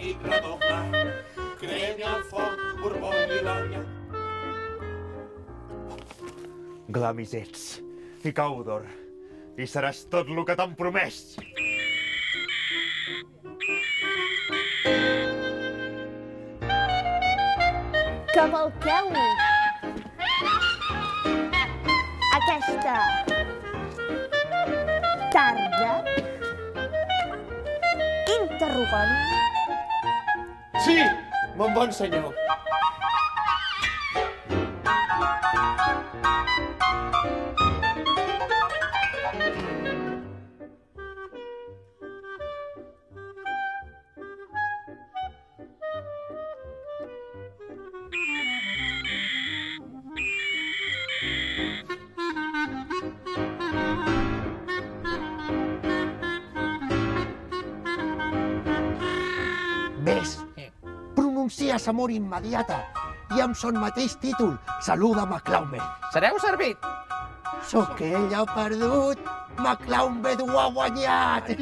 i redoblar. Cremi al foc, Borbó i l'olla. Glamis ets, i Càudor, i seràs tot el que t'han promès. Cavalqueu aquesta tarda interrogant. Sí, mon bon senyor. Ves, pronuncies amor immediata i amb son mateix títol saluda Maclaume. Sereu servit. Sóc ell ha perdut, Maclaume ho ha guanyat.